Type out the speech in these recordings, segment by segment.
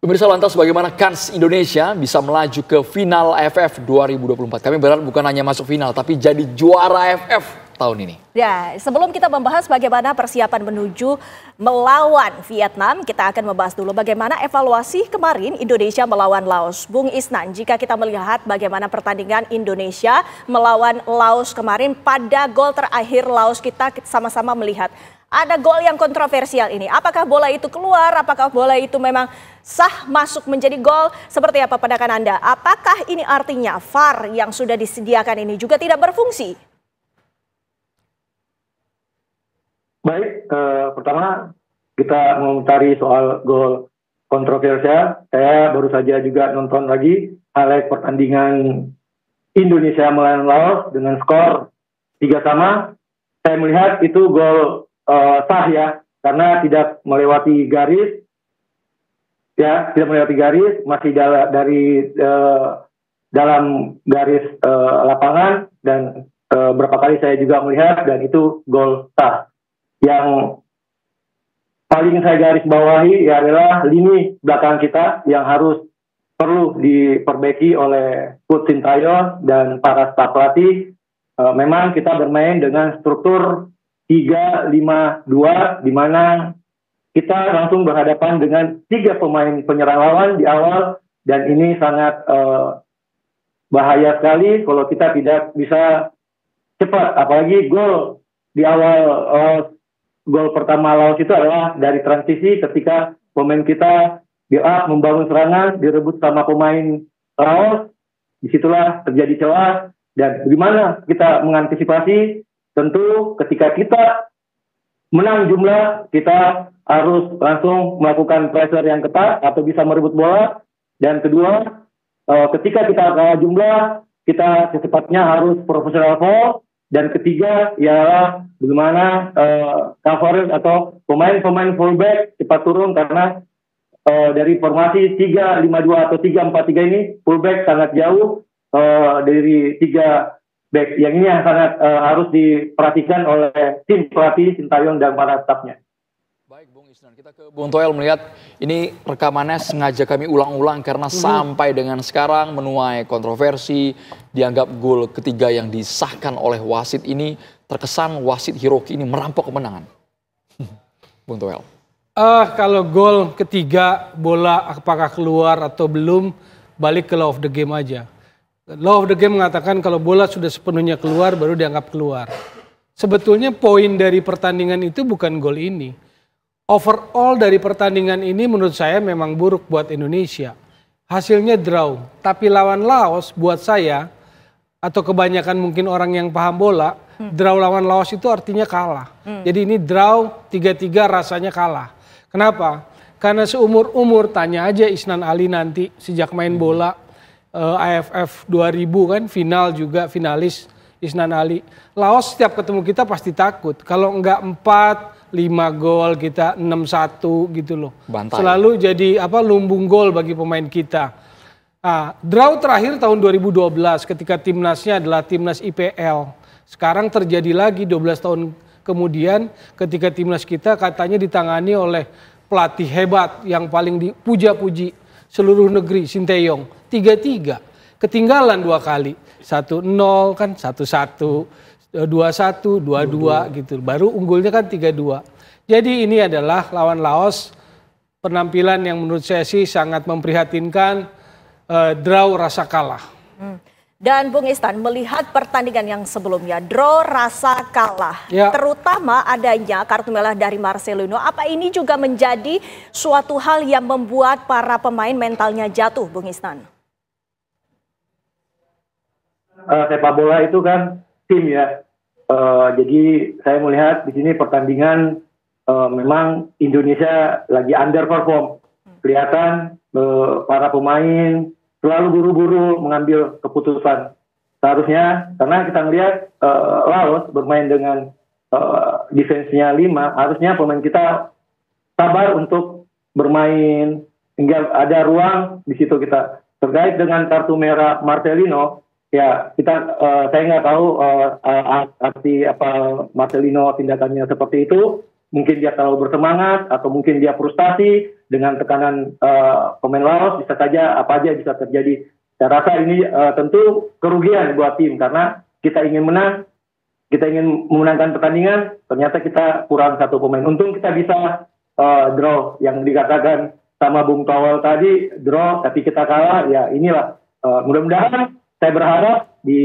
Pemirsa, lantas bagaimana kans Indonesia bisa melaju ke final AFF 2024? Kami berharap bukan hanya masuk final, tapi jadi juara AFF tahun ini. Ya, sebelum kita membahas bagaimana persiapan menuju melawan Vietnam, kita akan membahas dulu bagaimana evaluasi kemarin Indonesia melawan Laos. Bung Isnan, jika kita melihat bagaimana pertandingan Indonesia melawan Laos kemarin, pada gol terakhir Laos kita sama-sama melihat ada gol yang kontroversial ini. Apakah bola itu keluar? Apakah bola itu memang sah masuk menjadi gol? Seperti apa pandangan Anda? Apakah ini artinya VAR yang sudah disediakan ini juga tidak berfungsi? Baik, pertama kita mengomentari soal gol kontroversial. Saya baru saja juga nonton lagi highlight pertandingan Indonesia melawan Laos dengan skor 3-3. Saya melihat itu gol sah ya, karena tidak melewati garis, ya tidak melewati garis, masih dari dalam garis lapangan, dan berapa kali saya juga melihat, dan itu gol sah. Yang paling saya garis bawahi ya adalah lini belakang kita yang perlu diperbaiki oleh Coach Sintayong dan para staf pelatih. Memang kita bermain dengan struktur 3-5-2, di mana kita langsung berhadapan dengan 3 pemain penyerang lawan di awal, dan ini sangat bahaya sekali kalau kita tidak bisa cepat, apalagi gol di awal. Gol pertama Laos itu adalah dari transisi ketika pemain kita membangun serangan, direbut sama pemain Laos, disitulah terjadi celah. Dan bagaimana kita mengantisipasi? Tentu ketika kita menang jumlah, kita harus langsung melakukan pressure yang ketat atau bisa merebut bola. Dan kedua, ketika kita kalah jumlah, kita secepatnya harus profesional foul. Dan ketiga ialah bagaimana cover atau pemain-pemain fullback cepat turun, karena dari formasi 3-5-2 atau 3-4-3 ini fullback sangat jauh dari 3 back. Yang ini yang sangat harus diperhatikan oleh tim pelatih Sintayong dan para stafnya. Baik, Bung Isnan, kita ke Bung Toel melihat ini rekamannya sengaja kami ulang-ulang karena sampai dengan sekarang menuai kontroversi, dianggap gol ketiga yang disahkan oleh wasit ini terkesan wasit Hiroki ini merampok kemenangan. Bung Toel. Kalau gol ketiga bola apakah keluar atau belum, balik ke law of the game aja. Law of the game mengatakan kalau bola sudah sepenuhnya keluar baru dianggap keluar. Sebetulnya poin dari pertandingan itu bukan gol ini. Overall dari pertandingan ini menurut saya memang buruk buat Indonesia. Hasilnya draw. Tapi lawan Laos buat saya, atau kebanyakan mungkin orang yang paham bola, draw lawan Laos itu artinya kalah. Jadi ini draw 3-3 rasanya kalah. Kenapa? Karena seumur-umur, tanya aja Isnan Ali nanti sejak main bola AFF 2000 kan, final juga, finalis Isnan Ali. Laos setiap ketemu kita pasti takut. Kalau enggak 4-5 gol, kita 6-1 gitu loh. Bantai. Selalu jadi lumbung gol bagi pemain kita. Draw terakhir tahun 2012 ketika timnasnya adalah timnas IPL. Sekarang terjadi lagi 12 tahun kemudian ketika timnas kita katanya ditangani oleh pelatih hebat yang paling dipuja-puji seluruh negeri, Sintayong. 3-3. Ketinggalan 2 kali. 1-0 kan, 1-1, 2-1, 2-2 gitu. Baru unggulnya kan 3-2. Jadi ini adalah lawan Laos, penampilan yang menurut saya sih sangat memprihatinkan, draw rasa kalah. Dan Bung Isnan melihat pertandingan yang sebelumnya, draw rasa kalah, ya, terutama adanya kartu merah dari Marcelino. Apa ini juga menjadi suatu hal yang membuat para pemain mentalnya jatuh, Bung Isnan? Sepak bola itu kan tim ya. Jadi saya melihat di sini pertandingan memang Indonesia lagi underperform. Kelihatan para pemain selalu buru-buru mengambil keputusan. Seharusnya karena kita melihat Laos bermain dengan defense-nya 5, harusnya pemain kita sabar untuk bermain hingga ada ruang di situ kita. Terkait dengan kartu merah Marcelino, ya, saya nggak tahu arti apa Marcelino tindakannya seperti itu. Mungkin dia terlalu bersemangat atau mungkin dia frustasi dengan tekanan pemain Laos bisa saja apa aja bisa terjadi. Saya rasa ini tentu kerugian buat tim karena kita ingin menang, kita ingin memenangkan pertandingan, ternyata kita kurang satu pemain. Untung kita bisa draw yang dikatakan sama Bung Towel tadi, draw tapi kita kalah, ya inilah. Mudah-mudahan saya berharap di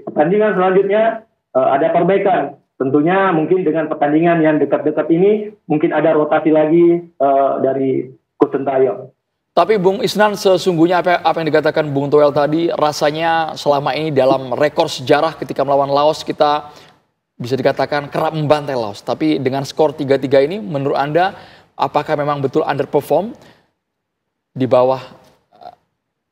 pertandingan selanjutnya ada perbaikan. Tentunya mungkin dengan pertandingan yang dekat-dekat ini mungkin ada rotasi lagi dari Coach Sintayong. Tapi Bung Isnan, sesungguhnya apa yang dikatakan Bung Toel tadi, rasanya selama ini dalam rekor sejarah ketika melawan Laos kita bisa dikatakan kerap membantai Laos. Tapi dengan skor 3-3 ini menurut Anda apakah memang betul underperform di bawah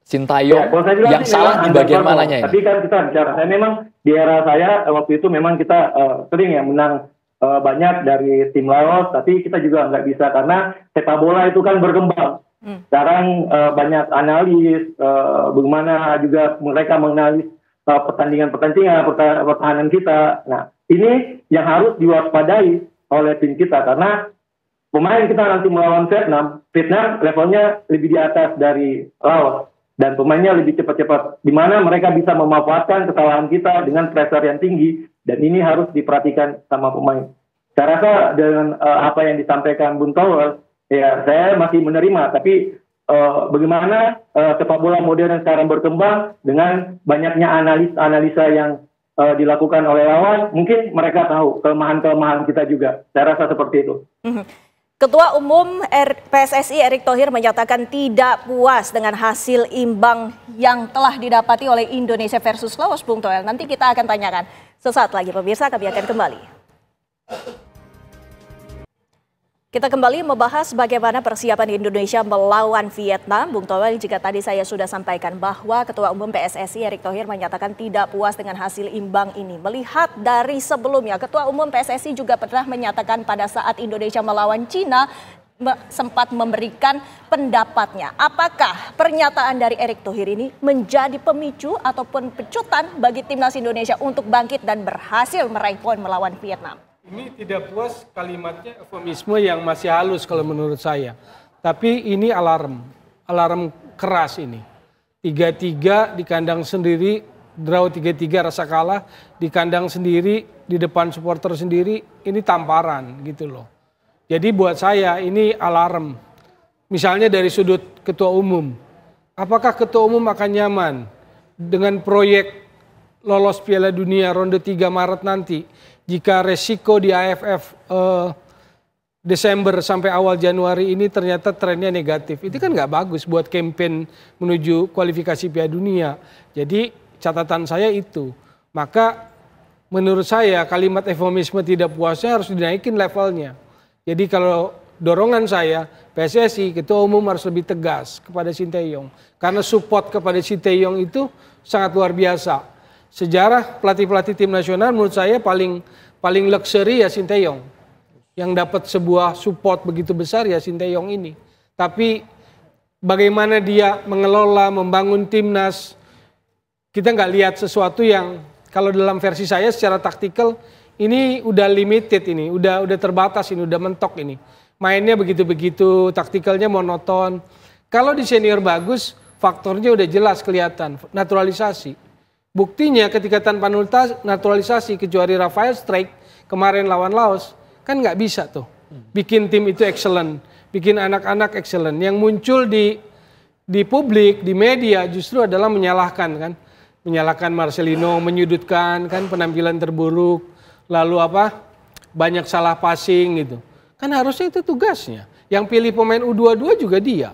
Sintayong, yang salah di bagian mananya ini? Tapi kan kita bicara, saya memang di era saya waktu itu memang kita sering ya menang banyak dari tim Laos, tapi kita juga nggak bisa karena sepak bola itu kan berkembang. Sekarang banyak analis, bagaimana juga mereka menganalisis pertandingan-pertandingan pertahanan kita. Nah, ini yang harus diwaspadai oleh tim kita karena pemain kita nanti melawan Vietnam levelnya lebih di atas dari Laos. Dan pemainnya lebih cepat-cepat, di mana mereka bisa memanfaatkan kesalahan kita dengan pressure yang tinggi, dan ini harus diperhatikan sama pemain. Saya rasa dengan apa yang disampaikan Bung Towel, ya saya masih menerima, tapi bagaimana sepak bola modern sekarang berkembang dengan banyaknya analisa yang dilakukan oleh lawan, mungkin mereka tahu kelemahan-kelemahan kita juga. Saya rasa seperti itu. Ketua Umum PSSI Erick Thohir menyatakan tidak puas dengan hasil imbang yang telah didapati oleh Indonesia versus Laos, Bung Toel. Nanti kita akan tanyakan sesaat lagi, pemirsa, kami akan kembali. Kita kembali membahas bagaimana persiapan Indonesia melawan Vietnam. Bung Toel, jika tadi saya sudah sampaikan bahwa Ketua Umum PSSI Erick Thohir menyatakan tidak puas dengan hasil imbang ini. Melihat dari sebelumnya, Ketua Umum PSSI juga pernah menyatakan pada saat Indonesia melawan Cina sempat memberikan pendapatnya. Apakah pernyataan dari Erick Thohir ini menjadi pemicu ataupun pecutan bagi timnas Indonesia untuk bangkit dan berhasil meraih poin melawan Vietnam? Ini tidak puas kalimatnya eufemisme yang masih halus kalau menurut saya. Tapi ini alarm keras ini. 3-3 di kandang sendiri, draw 3-3 rasa kalah, di kandang sendiri, di depan supporter sendiri, ini tamparan gitu loh. Jadi buat saya ini alarm. Misalnya dari sudut ketua umum. Apakah ketua umum akan nyaman dengan proyek lolos Piala Dunia ronde 3 Maret nanti? Jika resiko di AFF Desember sampai awal Januari ini ternyata trennya negatif. Itu kan nggak bagus buat campaign menuju kualifikasi Piala Dunia. Jadi catatan saya itu. Maka menurut saya kalimat eufemisme tidak puasnya harus dinaikin levelnya. Jadi kalau dorongan saya, PSSI, Ketua Umum harus lebih tegas kepada Sintayong. Karena support kepada Sintayong itu sangat luar biasa. Sejarah pelatih-pelatih tim nasional menurut saya paling luxury ya Sintayong. Yang dapat sebuah support begitu besar ya Sintayong ini. Tapi bagaimana dia mengelola, membangun timnas, kita nggak lihat sesuatu yang kalau dalam versi saya secara taktikal ini udah limited ini, udah terbatas ini, udah mentok ini. Mainnya begitu-begitu, taktikalnya monoton. Kalau di senior bagus, faktornya udah jelas kelihatan, naturalisasi. Buktinya ketika tanpa naturalisasi kecuali Rafael Strike kemarin lawan Laos kan nggak bisa tuh bikin tim itu excellent, bikin anak-anak excellent. Yang muncul di publik, di media justru adalah menyalahkan Marcelino, menyudutkan kan penampilan terburuk, lalu banyak salah passing gitu. Kan harusnya itu tugasnya. Yang pilih pemain U22 juga dia,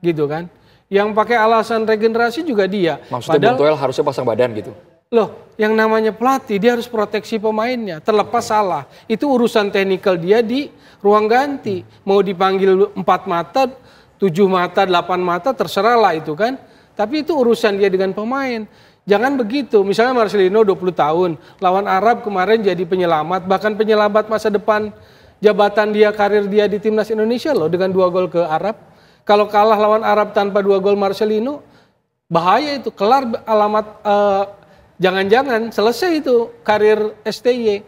gitu kan. Yang pakai alasan regenerasi juga dia. Maksudnya Bung Toel harusnya pasang badan gitu? Loh, yang namanya pelatih dia harus proteksi pemainnya. Terlepas salah, itu urusan teknikal dia di ruang ganti. Mau dipanggil 4 mata, 7 mata, 8 mata, terserah lah itu kan. Tapi itu urusan dia dengan pemain. Jangan begitu, misalnya Marcelino 20 tahun, lawan Arab kemarin jadi penyelamat, bahkan penyelamat masa depan jabatan dia, karir dia di timnas Indonesia loh dengan 2 gol ke Arab. Kalau kalah lawan Arab tanpa 2 gol Marcelino, bahaya itu. Kelar alamat, jangan-jangan selesai itu karir STY.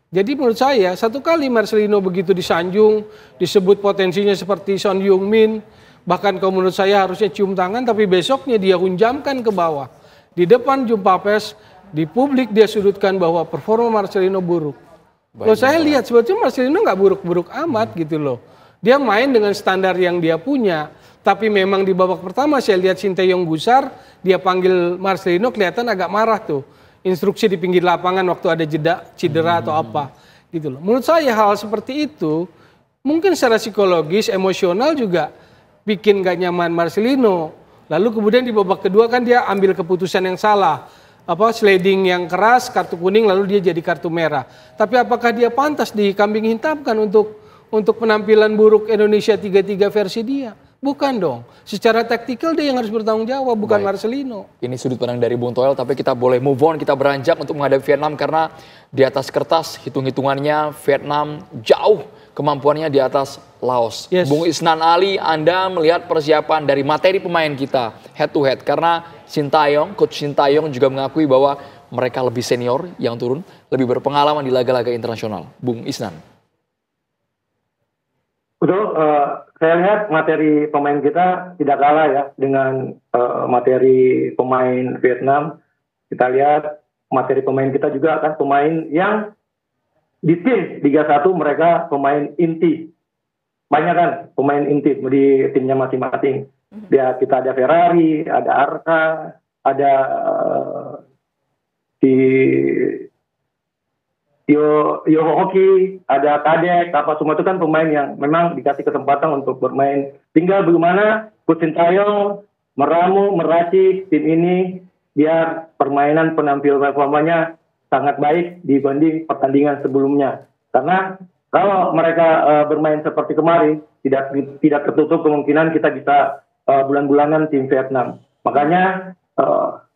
Jadi menurut saya satu kali Marcelino begitu disanjung, disebut potensinya seperti Son Heung-min, bahkan kalau menurut saya harusnya cium tangan, tapi besoknya dia hunjamkan ke bawah. Di depan jumpa pers, di publik dia sudutkan bahwa performa Marcelino buruk. Kalau saya lihat sebetulnya Marcelino nggak buruk-buruk amat gitu loh. Dia main dengan standar yang dia punya. Tapi memang di babak pertama saya lihat Sinteyong gusar, dia panggil Marcelino kelihatan agak marah tuh. Instruksi di pinggir lapangan waktu ada jeda cedera atau apa gitu loh. Menurut saya hal seperti itu mungkin secara psikologis, emosional juga bikin gak nyaman Marcelino. Lalu kemudian di babak kedua kan dia ambil keputusan yang salah. Sliding yang keras, kartu kuning lalu dia jadi kartu merah. Tapi apakah dia pantas dikambing hitamkan untuk penampilan buruk Indonesia 3-3 versi dia? Bukan dong. Secara taktikal dia yang harus bertanggung jawab, bukan Marcelino. Ini sudut pandang dari Bung Toel, tapi kita boleh move on, kita beranjak untuk menghadapi Vietnam karena di atas kertas hitung-hitungannya Vietnam jauh kemampuannya di atas Laos. Yes. Bung Isnan Ali, Anda melihat persiapan dari materi pemain kita head to head karena Sintayong, Coach Sintayong juga mengakui bahwa mereka lebih senior yang turun, lebih berpengalaman di laga-laga internasional. Bung Isnan. Betul, saya lihat materi pemain kita tidak kalah ya dengan materi pemain Vietnam. Kita lihat materi pemain kita juga kan pemain yang di tim Liga 1 mereka pemain inti. Banyak kan pemain inti di timnya masing-masing. Kita ada Ferrari, ada Arka, ada Yo Hoki, ada Kadek, apa semua itu kan pemain yang memang dikasih kesempatan untuk bermain. Tinggal bagaimana Coach Sintayong meramu, meracik tim ini biar permainan penampilan performanya sangat baik dibanding pertandingan sebelumnya. Karena kalau mereka bermain seperti kemarin, tidak tertutup kemungkinan kita bisa bulan-bulanan tim Vietnam. Makanya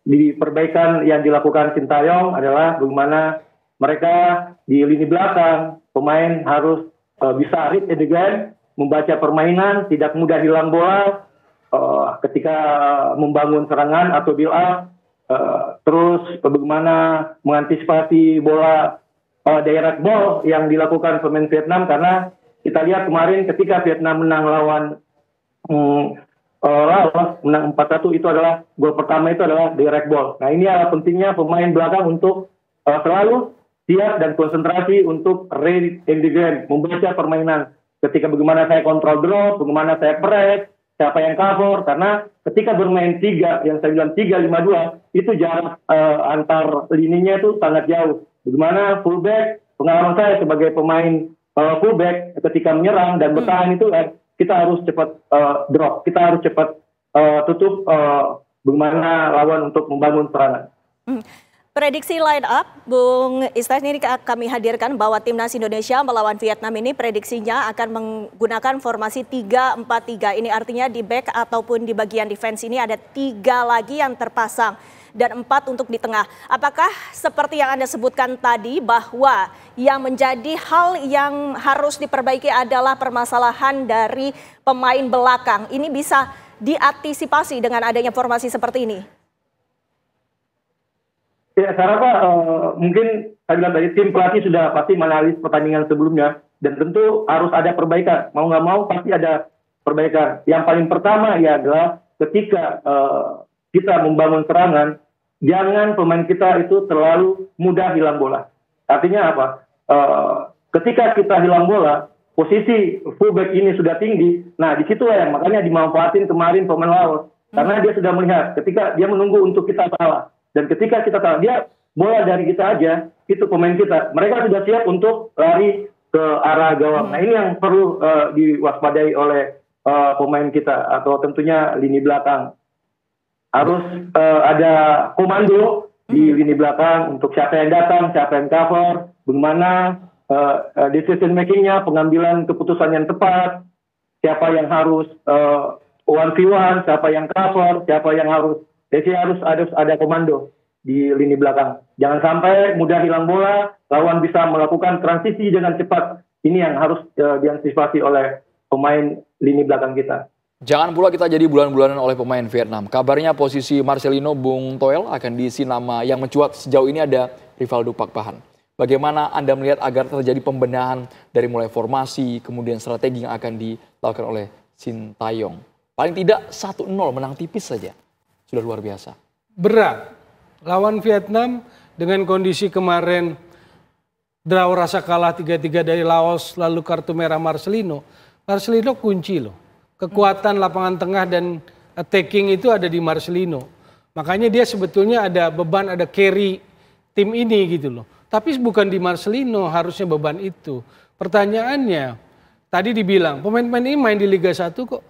di perbaikan yang dilakukan Sintayong adalah bagaimana mereka di lini belakang, pemain harus bisa read the game, membaca permainan, tidak mudah hilang bola ketika membangun serangan atau build up, terus bagaimana mengantisipasi bola direct ball yang dilakukan pemain Vietnam, karena kita lihat kemarin ketika Vietnam menang lawan Laos, menang 4-1, itu adalah gol pertama itu adalah direct ball. Nah ini adalah pentingnya pemain belakang untuk selalu siap dan konsentrasi untuk read in the game, membaca permainan. Ketika bagaimana saya kontrol drop, bagaimana saya press, siapa yang cover, karena ketika bermain 3, yang saya bilang 3-5-2, itu jarak antar lininya itu sangat jauh. Bagaimana fullback, pengalaman saya sebagai pemain fullback, ketika menyerang dan bertahan itu kita harus cepat drop, kita harus cepat tutup bagaimana lawan untuk membangun serangan. Prediksi line up, Bung Isnan, ini kami hadirkan bahwa Timnas Indonesia melawan Vietnam ini prediksinya akan menggunakan formasi 3-4-3. Ini artinya di back ataupun di bagian defense ini ada 3 lagi yang terpasang dan 4 untuk di tengah. Apakah seperti yang Anda sebutkan tadi bahwa yang menjadi hal yang harus diperbaiki adalah permasalahan dari pemain belakang? Ini bisa diantisipasi dengan adanya formasi seperti ini? Ya, saya rasa mungkin saya bilang tadi tim pelatih sudah pasti menganalisis pertandingan sebelumnya dan tentu harus ada perbaikan. Mau nggak mau pasti ada perbaikan. Yang paling pertama ya adalah ketika kita membangun serangan, jangan pemain kita itu terlalu mudah hilang bola. Artinya apa? Ketika kita hilang bola, posisi fullback ini sudah tinggi. Nah, di situ yang makanya dimanfaatin kemarin pemain Laos. Karena dia sudah melihat ketika dia menunggu untuk kita salah. Dan ketika kita tahu dia bola dari kita aja, itu pemain kita. Mereka sudah siap untuk lari ke arah gawang. Nah ini yang perlu diwaspadai oleh pemain kita atau tentunya lini belakang. Harus ada komando di lini belakang untuk siapa yang datang, siapa yang cover, bagaimana decision makingnya, pengambilan keputusan yang tepat, siapa yang harus 1v1, siapa yang cover, siapa yang harus. Jadi harus ada komando di lini belakang. Jangan sampai mudah hilang bola, lawan bisa melakukan transisi dengan cepat. Ini yang harus diantisipasi oleh pemain lini belakang kita. Jangan pula kita jadi bulan-bulanan oleh pemain Vietnam. Kabarnya posisi Marcelino, Bung Toel akan diisi nama yang mencuat sejauh ini ada Rivaldo Pakpahan. Bagaimana Anda melihat agar terjadi pembenahan dari mulai formasi, kemudian strategi yang akan dilakukan oleh Sintayong? Paling tidak 1-0 menang tipis saja. Sudah luar biasa. Berat. Lawan Vietnam dengan kondisi kemarin draw rasa kalah 3-3 dari Laos, lalu kartu merah Marcelino. Marcelino kunci loh. Kekuatan lapangan tengah dan attacking itu ada di Marcelino. Makanya dia sebetulnya ada beban, ada carry tim ini gitu loh. Tapi bukan di Marcelino harusnya beban itu. Pertanyaannya, tadi dibilang pemain-pemain ini main di Liga 1 kok.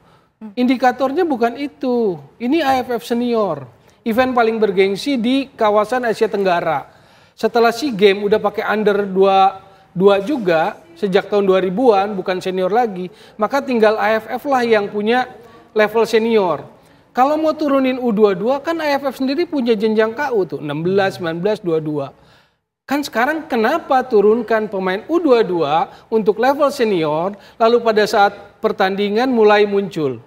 Indikatornya bukan itu. Ini AFF Senior. Event paling bergengsi di kawasan Asia Tenggara. Setelah SEA Games udah pakai under 22 juga sejak tahun 2000-an, bukan senior lagi. Maka tinggal AFF lah yang punya level senior. Kalau mau turunin U22 kan AFF sendiri punya jenjang KU tuh 16, 19, 22. Kan sekarang kenapa turunkan pemain U22 untuk level senior lalu pada saat pertandingan mulai muncul?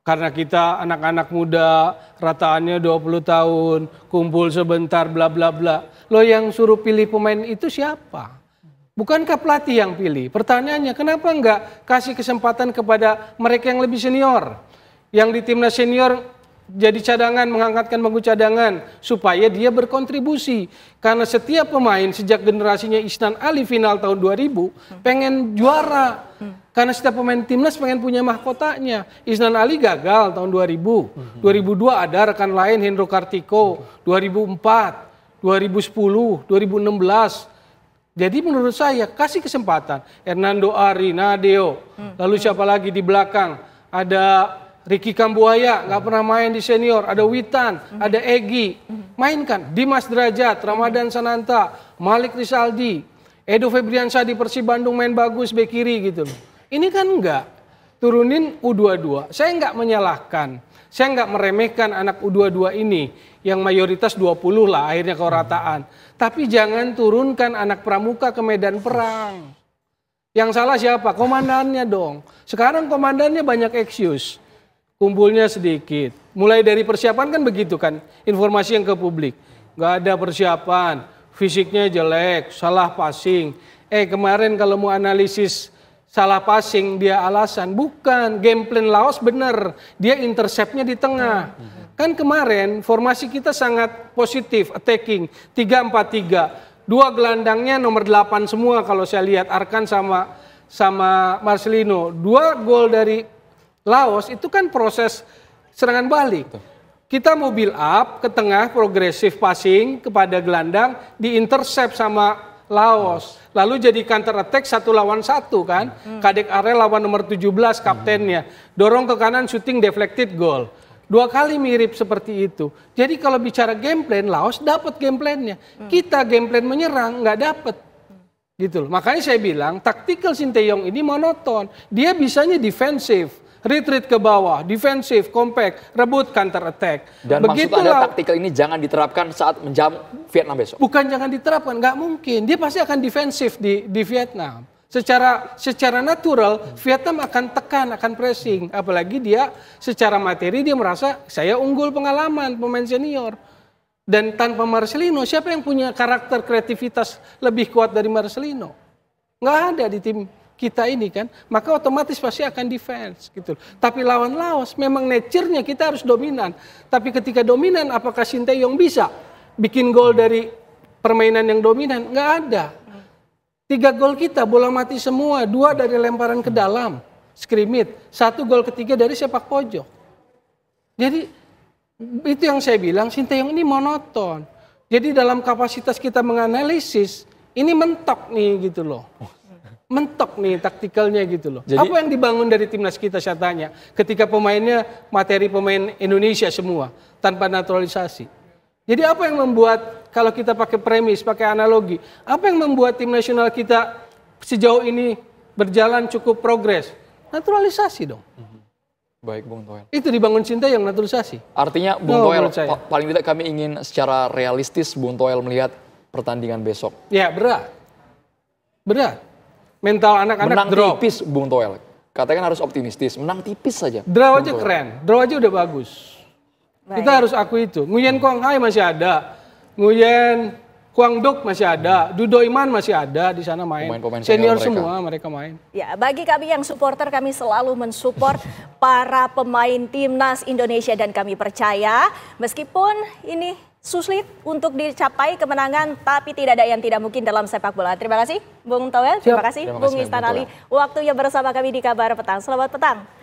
Karena kita anak-anak muda, rataannya 20 tahun, kumpul sebentar, bla bla bla. Lo yang suruh pilih pemain itu siapa? Bukankah pelatih yang pilih? Pertanyaannya, kenapa enggak kasih kesempatan kepada mereka yang lebih senior? Yang di timnas senior jadi cadangan, mengangkatkan bangku cadangan supaya dia berkontribusi. Karena setiap pemain sejak generasinya Isnan Ali final tahun 2000 pengen juara. Karena setiap pemain timnas pengen punya mahkotanya. Isnan Ali gagal tahun 2000. 2002 ada rekan lain Hendro Kartiko, 2004, 2010, 2016. Jadi menurut saya kasih kesempatan. Hernando Ari, Nadeo, lalu siapa lagi di belakang? Ada Ricky Kambuaya, nggak pernah main di senior. Ada Witan, ada Egy. Mainkan. Dimas Derajat, Ramadan Sananta, Malik Rizaldi, Edo Febriansyah di Persib Bandung main bagus bek kiri gitu loh. Ini kan enggak. Turunin U22. Saya nggak menyalahkan. Saya nggak meremehkan anak U22 ini. Yang mayoritas 20 lah akhirnya ke rataan. Tapi jangan turunkan anak pramuka ke medan perang. Yang salah siapa? Komandannya dong. Sekarang komandannya banyak excuse. Kumpulnya sedikit. Mulai dari persiapan kan begitu kan. Informasi yang ke publik. Nggak ada persiapan. Fisiknya jelek. Salah passing. Kemarin kalau mau analisis salah passing dia alasan. Bukan. Game plan Laos bener. Dia interceptnya di tengah. Kan kemarin formasi kita sangat positif. Attacking. 3-4-3. Dua gelandangnya nomor 8 semua kalau saya lihat. Arkan sama Marcelino. Dua gol dari Laos itu kan proses serangan balik. Kita mau build up ke tengah, progresif passing kepada gelandang, di-intercept sama Laos. Lalu jadi counter attack 1 lawan 1 kan. Kadek Arel lawan nomor 17 kaptennya. Dorong ke kanan, shooting deflected goal. 2 kali mirip seperti itu. Jadi kalau bicara game plan, Laos dapat game plan-nya. Kita game plan menyerang nggak dapat. Gitu loh. Makanya saya bilang tactical Sintayong ini monoton. Dia bisanya defensif. Retreat ke bawah, defensif, compact, rebut, counter attack. Dan maksud Anda taktikal ini jangan diterapkan saat menjamu Vietnam besok? Bukan jangan diterapkan, nggak mungkin. Dia pasti akan defensif di Vietnam. Secara natural, Vietnam akan tekan, akan pressing. Apalagi dia secara materi dia merasa saya unggul pengalaman pemain senior. Dan tanpa Marcelino, siapa yang punya karakter kreativitas lebih kuat dari Marcelino? Nggak ada di tim kita ini kan, maka otomatis pasti akan defense gitu. Tapi lawan Laos memang nature-nya kita harus dominan. Tapi ketika dominan apakah Sintayong bisa bikin gol dari permainan yang dominan? Nggak ada. 3 gol kita bola mati semua, 2 dari lemparan ke dalam, scrimmage, 1 gol ketiga dari sepak pojok. Jadi itu yang saya bilang Sintayong ini monoton. Jadi dalam kapasitas kita menganalisis ini mentok nih gitu loh. Mentok nih taktikalnya gitu loh. Jadi, apa yang dibangun dari timnas kita saya tanya. Ketika pemainnya materi pemain Indonesia semua. Tanpa naturalisasi. Jadi apa yang membuat kalau kita pakai premis, pakai analogi. Apa yang membuat tim nasional kita sejauh ini berjalan cukup progres? Naturalisasi dong. Baik Bung Toel. Itu dibangun Sintayong naturalisasi. Artinya Bung Toel paling tidak kami ingin secara realistis Bung Toel melihat pertandingan besok. Ya berat. Berat. Mental anak-anak menang drop. Tipis Bung Toel. Katakan harus optimistis. Menang tipis saja. Draw aja keren. Draw aja udah bagus. Baik. Kita harus akui itu. Nguyen Quang Hai masih ada. Nguyen Kwang Duk masih ada, Dudo Iman masih ada di sana main. Pemain-pemain Senior mereka. semua mereka main. Ya, bagi kami yang supporter, kami selalu mensupport para pemain timnas Indonesia dan kami percaya meskipun ini sulit untuk dicapai kemenangan, tapi tidak ada yang tidak mungkin dalam sepak bola. Terima kasih Bung Toel, terima kasih Bung Istan Ali. Waktunya bersama kami di Kabar Petang. Selamat petang.